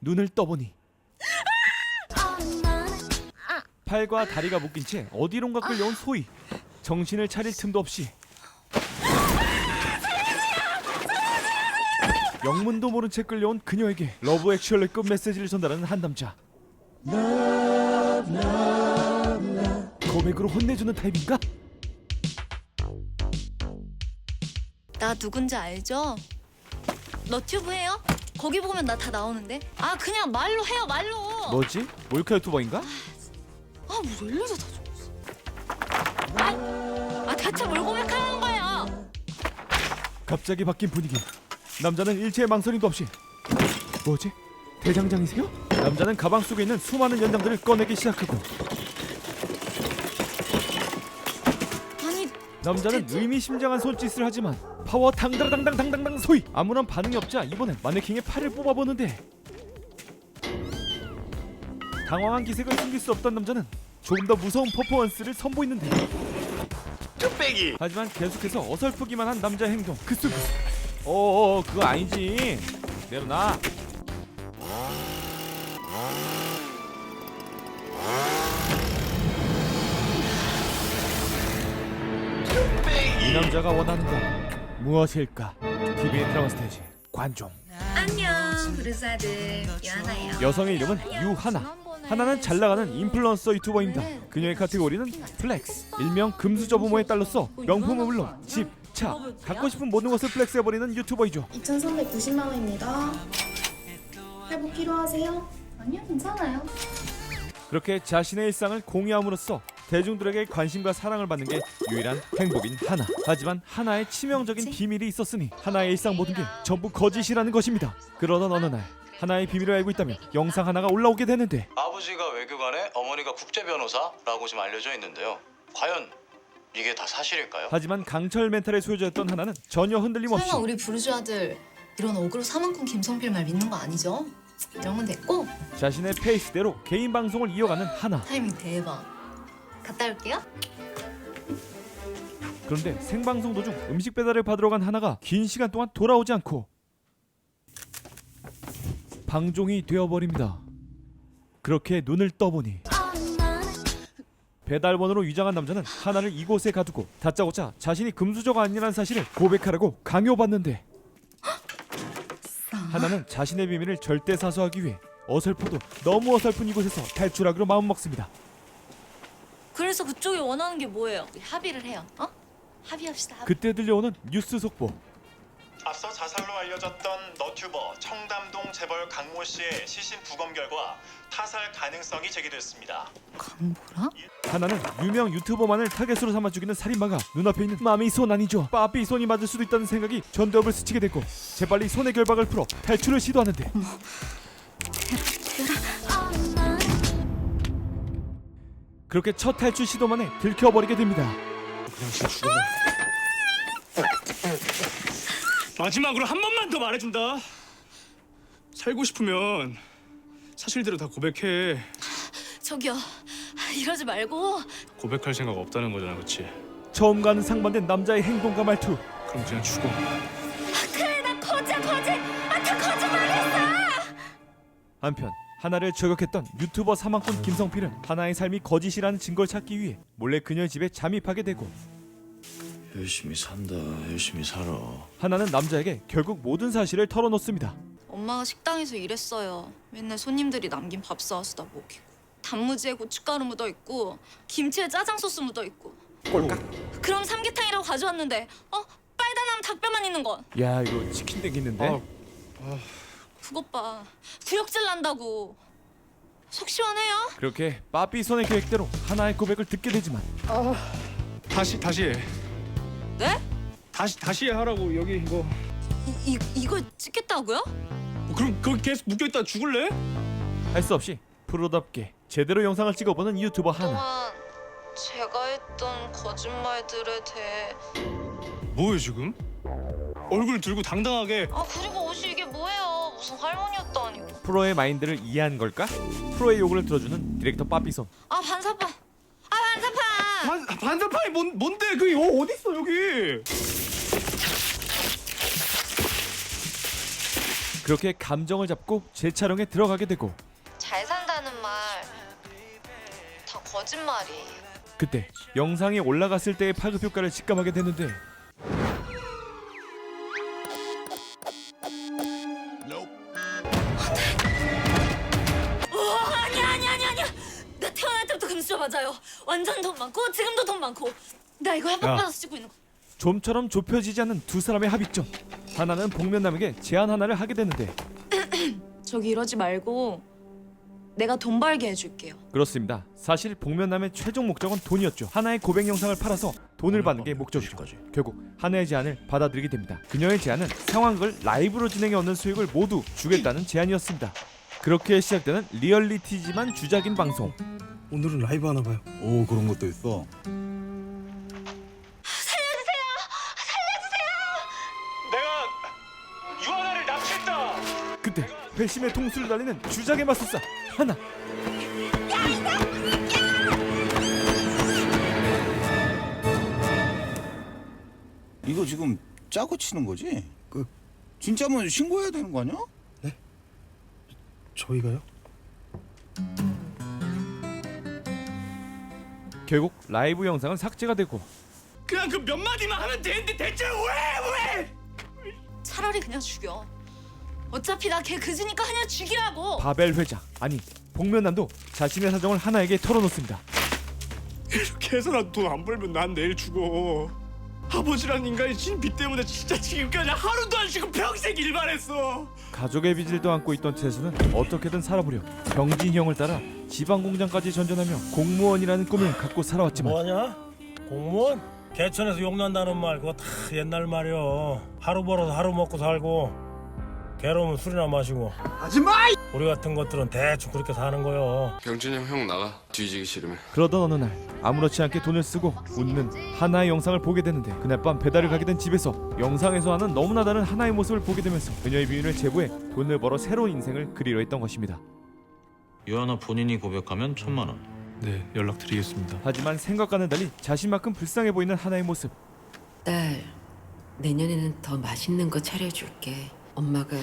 눈을 떠보니 팔과 다리가 묶인 채 어디론가 끌려온 소희. 정신을 차릴 틈도 없이 영문도 모른 채 끌려온 그녀에게 러브 액츄얼리급 메시지를 전달하는 한 남자. 고백으로 혼내주는 타입인가? 나 누군지 알죠? 너튜브 해요? 거기 보면 나 다 나오는데? 아 그냥 말로 해요 말로. 뭐지? 몰카 유튜버인가? 뭐 열려서 다 죽었어. 대체 뭘 고백하는 거예요? 갑자기 바뀐 분위기. 남자는 일체의 망설임도 없이 뭐지? 대장장이세요? 남자는 가방 속에 있는 수많은 연장들을 꺼내기 시작하고 아니 남자는 의미심장한 손짓을 하지만 파워 당당당당당당당 소희. 아무런 반응이 없자 이번엔 마네킹의 팔을 뽑아보는데 당황한 기색을 숨길 수 없던 남자는 조금 더 무서운 퍼포먼스를 선보이는데 뚝배기. 하지만 계속해서 어설프기만 한 남자의 행동. 그거 아니지. 내려놔. 이 남자가 원하는 건 무엇일까? TVN 드라마 스테이지 관종. 안녕 브루사들 유하나예요. 여성의 이름은 유하나. 하나는 잘나가는 인플루언서 유튜버입니다. 그녀의 카테고리는 플렉스. 일명 금수저부모의 딸로서 명품은 물론 집, 차, 갖고 싶은 모든 것을 플렉스해버리는 유튜버이죠. 2,390만 원입니다. 회복 필요하세요? 아니요 괜찮아요. 그렇게 자신의 일상을 공유함으로써 대중들에게 관심과 사랑을 받는 게 유일한 행복인 하나. 하지만 하나의 치명적인 비밀이 있었으니 하나의 일상 모든 게 전부 거짓이라는 것입니다. 그러던 어느 날 하나의 비밀을 알고 있다며 영상 하나가 올라오게 되는데 아버지가 외교관에 어머니가 국제 변호사라고 지금 알려져 있는데요. 과연 이게 다 사실일까요? 하지만 강철 멘탈의 소유자였던 하나는 전혀 흔들림 없이 설마 우리 부르주아들 이런 어그로 사망꾼 김성필 말 믿는 거 아니죠? 이런 건 됐고 자신의 페이스대로 개인 방송을 이어가는 하나. 타이밍 대박. 갔다 올게요. 그런데 생방송 도중 음식 배달을 받으러 간 하나가 긴 시간 동안 돌아오지 않고 방종이 되어버립니다. 그렇게 눈을 떠보니 배달원으로 위장한 남자는 하나를 이곳에 가두고 다짜고짜 자신이 금수저가 아니라는 사실을 고백하라고 강요받는데 하나는 자신의 비밀을 절대 사수하기 위해 어설프도 너무 어설픈 이곳에서 탈출하기로 마음먹습니다. 그래서 그쪽이 원하는 게 뭐예요? 우리 합의를 해요. 합의합시다. 그때 들려오는 뉴스 속보. 앞서 자살로 알려졌던 너튜버 청담동 재벌 강모 씨의 시신 부검 결과 타살 가능성이 제기됐습니다. 강보라? 하나는 유명 유튜버만을 타겟으로 삼아 죽이는 살인마가 눈앞에 있는 마미손 아니죠 빠삐 손이 맞을 수도 있다는 생각이 전두엽을 스치게 됐고 재빨리 손의 결박을 풀어 탈출을 시도하는데 그렇게 첫 탈출 시도만에 들켜버리게 됩니다. 그냥 진짜 죽어라. 마지막으로 한 번만 더 말해준다. 살고 싶으면 사실대로 다 고백해. 저기요. 이러지 말고. 고백할 생각 없다는 거잖아, 그렇지? 처음과는 상반된 남자의 행동과 말투. 그럼 그냥 죽어. 그래 나 거지. 다 거짓말했어. 한편 하나를 저격했던 유튜버 사망꾼 김성필은 하나의 삶이 거짓이라는 증거를 찾기 위해 몰래 그녀의 집에 잠입하게 되고 열심히 산다. 열심히 살아. 하나는 남자에게 결국 모든 사실을 털어놓습니다. 엄마가 식당에서 일했어요. 맨날 손님들이 남긴 밥 싸와서 다 먹이고 단무지에 고춧가루 묻어있고 김치에 짜장 소스 묻어있고 꼴깍. 그럼 삼계탕이라고 가져왔는데 빨다남 닭뼈만 있는 건 야 이거 치킨 땡기는데? 그것 봐. 구역질 난다고. 속 시원해요? 그렇게 빠삐 손의 계획대로 하나의 고백을 듣게 되지만 다시 해. 네? 다시 하라고. 여기 이거. 이걸 찍겠다고요? 그럼 거기 계속 묶여있다 죽을래? 할 수 없이 프로답게 제대로 영상을 찍어보는 유튜버 하나. 그동안 제가 했던 거짓말들에 대해 뭐해 지금? 얼굴 들고 당당하게. 그리고 옷이 이게 뭐예요? 무슨 할머니였도 아니고. 프로의 마인드를 이해한 걸까? 프로의 요구를 들어주는 디렉터 빠삐손. 반사판. 반사판. 반사판이 뭔데? 그게 어딨어 여기? 그렇게 감정을 잡고 재촬영에 들어가게 되고 잘 산다는 말 다 거짓말이. 그때 영상이 올라갔을 때의 파급 효과를 직감하게 되는데 아니야. 나 태어날 때부터 금수저 맞아요. 완전 돈 많고 지금도 돈 많고. 나 이거 협박 야. 받아서 찍고 있는 거. 좀처럼 좁혀지지 않는 두 사람의 합의점. 하나는 복면남에게 제안 하나를 하게 되는데 저기 이러지 말고 내가 돈 벌게 해줄게요. 그렇습니다. 사실 복면남의 최종 목적은 돈이었죠. 하나의 고백 영상을 팔아서 돈을 받는 게 목적이죠. 결국 하나의 제안을 받아들이게 됩니다. 그녀의 제안은 상황극을 라이브로 진행해 얻는 수익을 모두 주겠다는 제안이었습니다. 그렇게 시작되는 리얼리티지만 주작인 방송. 오늘은 라이브 하나 봐요. 오, 그런 것도 있어. 내가 유아나를 납치했다. 그때 회심의 통수를 달리는 주작의 마술사 하나. 이거 지금 짜고 치는 거지? 진짜면 신고해야 되는 거 아니야? 저희가요? 결국 라이브 영상은 삭제가 되고 그냥 그 몇 마디만 하면 되는데 대체 왜? 차라리 그냥 죽여. 어차피 나 걔 그지니까 그냥 죽이라고. 바벨 회장 아니 복면남도 자신의 사정을 하나에게 털어놓습니다. 이렇게 해서라도 돈 안 벌면 난 내일 죽어. 아버지란 인간이 진 빚 때문에 진짜 지금까지 하루도 안 쉬고 평생 일만 했어. 가족의 빚을도 안고 있던 재수는 어떻게든 살아보려 병진 형을 따라 지방 공장까지 전전하며 공무원이라는 꿈을 갖고 살아왔지만 뭐하냐? 공무원? 개천에서 욕난다는 말 그거 다 옛날 말이여. 하루 벌어서 하루 먹고 살고 괴로우면 술이나 마시고. 하지마! 우리 같은 것들은 대충 그렇게 사는 거요. 병준이 형 나가. 뒤지기 싫으면. 그러던 어느 날 아무렇지 않게 돈을 쓰고 웃는 하나의 영상을 보게 되는데 그날 밤 배달을 가게 된 집에서 영상에서와는 너무나 다른 하나의 모습을 보게 되면서 그녀의 비밀을 제보해 돈을 벌어 새로운 인생을 그리려 했던 것입니다. 유아나 본인이 고백하면 1,000만 원. 네, 연락드리겠습니다. 하지만 생각과는 달리 자신만큼 불쌍해 보이는 하나의 모습. 딸, 내년에는 더 맛있는 거 차려줄게. 엄마가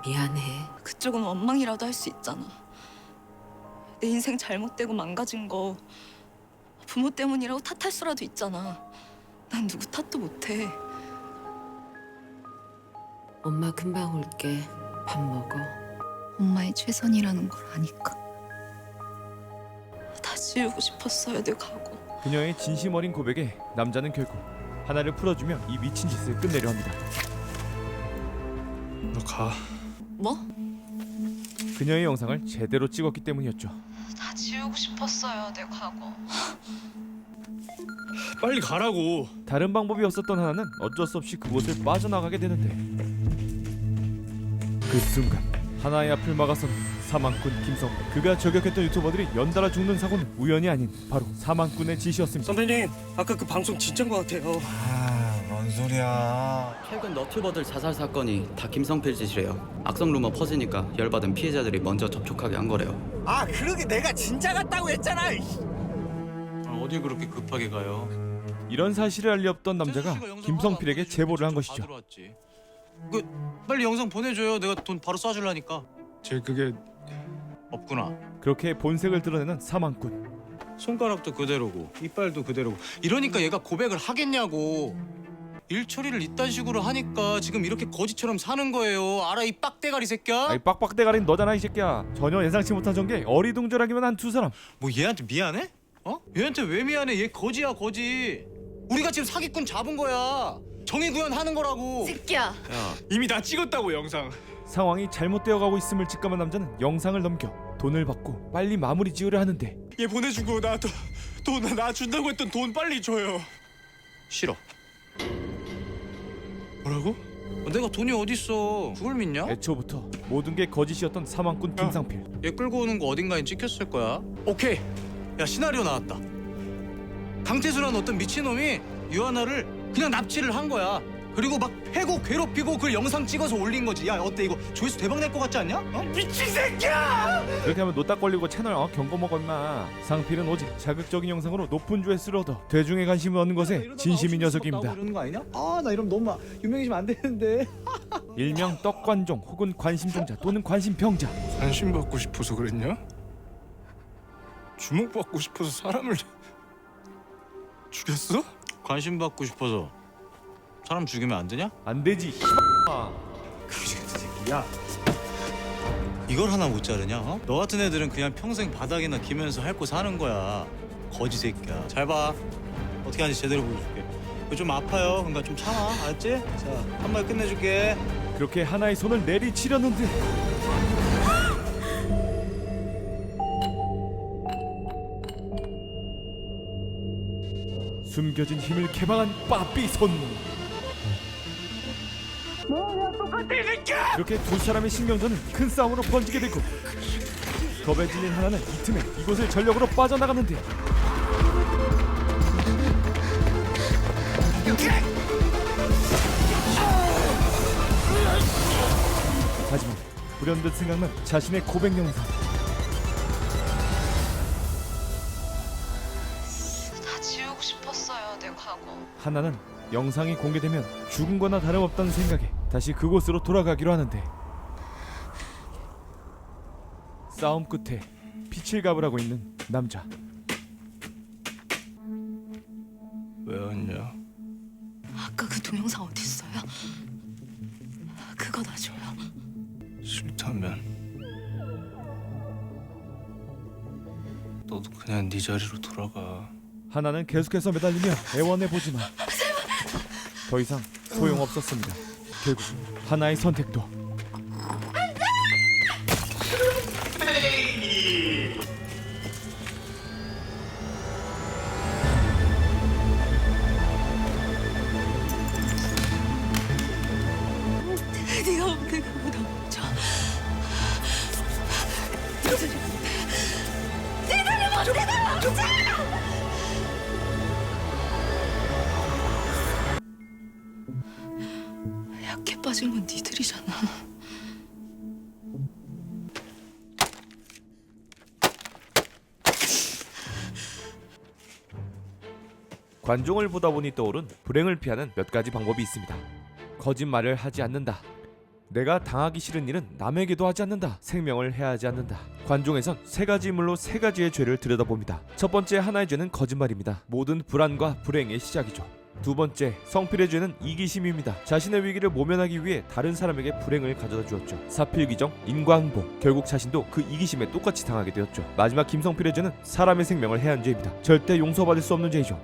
미안해. 그쪽은 원망이라도 할 수 있잖아. 내 인생 잘못되고 망가진 거 부모 때문이라고 탓할 수라도 있잖아. 난 누구 탓도 못해. 엄마 금방 올게. 밥 먹어. 엄마의 최선이라는 걸 아니까. 다 지우고 싶었어야 돼 가고. 그녀의 진심 어린 고백에 남자는 결국 하나를 풀어주며 이 미친 짓을 끝내려 합니다. 너 가. 뭐? 그녀의 영상을 제대로 찍었기 때문이었죠. 다 지우고 싶었어야 돼 가고. 빨리 가라고. 다른 방법이 없었던 하나는 어쩔 수 없이 그곳을 빠져나가게 되는데 그 순간 하나의 앞을 막아선 사망꾼 김성. 그가 저격했던 유튜버들이 연달아 죽는 사고는 우연이 아닌 바로 사망꾼의 짓이었습니다. 선배님, 아까 그 방송 진짜인 것 같아요. 뭔 소리야? 최근 너튜버들 자살 사건이 다 김성필 짓이래요. 악성 루머 퍼지니까 열받은 피해자들이 먼저 접촉하게 한 거래요. 그러게 내가 진짜 같다고 했잖아. 어디 그렇게 급하게 가요? 이런 사실을 알리 없던 남자가 김성필에게 제보를 한 것이죠. 그 빨리 영상 보내줘요. 내가 돈 바로 쏴줄라니까. 제 그게 없구나. 그렇게 본색을 드러내는 사망꾼. 손가락도 그대로고 이빨도 그대로고 이러니까 얘가 고백을 하겠냐고. 일 처리를 이딴 식으로 하니까 지금 이렇게 거지처럼 사는 거예요. 알아 이 빡대가리 새끼야? 아이 빡빡대가리는 너잖아 이 새끼야. 전혀 예상치 못한 전개 어리둥절하기만 한 두 사람. 뭐 얘한테 미안해? 얘한테 왜 미안해? 얘 거지야 거지. 우리가 지금 사기꾼 잡은 거야. 정의 구현하는 거라고. 새끼야. 야, 이미 다 찍었다고 영상. 상황이 잘못되어 가고 있음을 직감한 남자는 영상을 넘겨 돈을 받고 빨리 마무리 지으려 하는데 얘 보내주고 나 준다고 했던 돈 빨리 줘요. 싫어. 뭐라고? 내가 돈이 어딨어. 그걸 믿냐? 애초부터 모든 게 거짓이었던 사망꾼 김상필. 얘 끌고 오는 거 어딘가에 찍혔을 거야. 오케이. 야 시나리오 나왔다. 강태수라는 어떤 미친놈이 유하나를 그냥 납치를 한 거야. 그리고 막 패고 괴롭히고 그걸 영상 찍어서 올린 거지. 야 어때 이거 조회수 대박 낼 것 같지 않냐? 어? 미친 새끼야! 그렇게 하면 노딱 걸리고 채널 경고 먹어 임마. 상필은 오직 자극적인 영상으로 높은 조회수를 얻어 대중의 관심을 얻는 것에 진심인 녀석입니다. 이러는 거 아니냐? 아 나 이러면 너무 유명해지면 안 되는데. 일명 떡관종 혹은 관심종자 또는 관심병자. 관심 받고 싶어서 그랬냐? 주목받고 싶어서 사람을 죽였어? 관심 받고 싶어서 사람 죽이면 안 되냐? 안 되지. 야 이걸 하나 못 자르냐? 어? 너 같은 애들은 그냥 평생 바닥이나 기면서 핥고 사는 거야. 거지 새끼야. 잘 봐. 어떻게 하는지 제대로 보여줄게. 이거 좀 아파요. 그러니까 좀 참아. 알았지? 자, 한 번 끝내줄게. 그렇게 하나의 손을 내리치려는데 숨겨진 힘을 개방한 빠삐 손. 그렇게 두 사람의 신경전은 큰 싸움으로 번지게 되고 겁에 질린 하나는 이 틈에 이곳을 전력으로 빠져나가는데 하지만 불현듯 생각난 자신의 고백 영상. 다 지우고 싶었어요, 내 과거. 하나는 영상이 공개되면 죽은 거나 다름없다는 생각에 다시 그곳으로 돌아가기로 하는데 싸움 끝에 빛을 가불하고 있는 남자. 왜 왔냐? 아까 그 동영상 어디 있어요? 그거 놔줘요. 싫다면 너도 그냥 네 자리로 돌아가. 하나는 계속해서 매달리며 애원해보지만 더 이상 소용없었습니다. 결국 하나의 선택도 네가 없는 것보다 멈춰. 네가 멈춰! 약해 빠진 건 니들이잖아. 관종을 보다 보니 떠오른 불행을 피하는 몇 가지 방법이 있습니다. 거짓말을 하지 않는다. 내가 당하기 싫은 일은 남에게도 하지 않는다. 생명을 해하지 않는다. 관종에선 세 가지 인물로 세 가지의 죄를 들여다봅니다. 첫 번째 하나의 죄는 거짓말입니다. 모든 불안과 불행의 시작이죠. 두 번째, 성필의 죄는 이기심입니다. 자신의 위기를 모면하기 위해 다른 사람에게 불행을 가져다 주었죠. 사필귀정, 인과응보, 결국 자신도 그 이기심에 똑같이 당하게 되었죠. 마지막 김성필의 죄는 사람의 생명을 해한 죄입니다. 절대 용서받을 수 없는 죄이죠.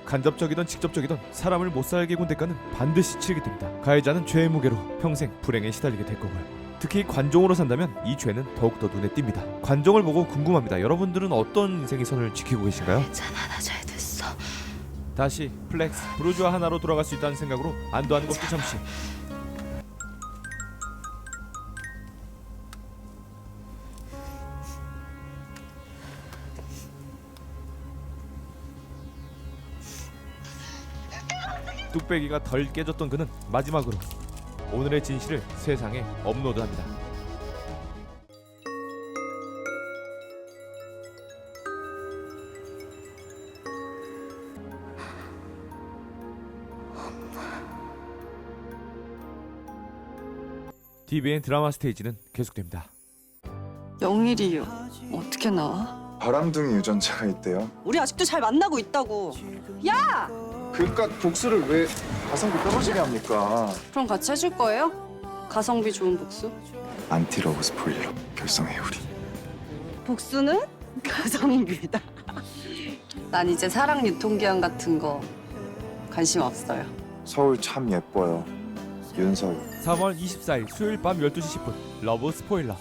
간접적이든 직접적이든 사람을 못 살게 군 대가는 반드시 치르게 됩니다. 가해자는 죄의 무게로 평생 불행에 시달리게 될 거고요. 특히 관종으로 산다면 이 죄는 더욱더 눈에 띕니다. 관종을 보고 궁금합니다. 여러분들은 어떤 인생의 선을 지키고 계신가요? 괜찮아, 나 잘 됐어. 다시 플렉스, 브루주아 하나로 돌아갈 수 있다는 생각으로 안도하는 것도 잠시. 뚝배기가 덜 깨졌던 그는 마지막으로 오늘의 진실을 세상에 업로드합니다. TVN 드라마 스테이지는 계속됩니다. 영일이요. 어떻게 나와? 바람둥이 유전자가 있대요. 우리 아직도 잘 만나고 있다고. 야! 그깟 복수를 왜 가성비 떨어지게 합니까? 그럼 같이 해줄 거예요? 가성비 좋은 복수? 안티러브 스포일러 결성해 우리. 복수는 가성비다. 난 이제 사랑 유통기한 같은 거 관심 없어요. 서울 참 예뻐요. 윤서유. 3월 24일 수요일 밤 12시 10분 러브 스포일러.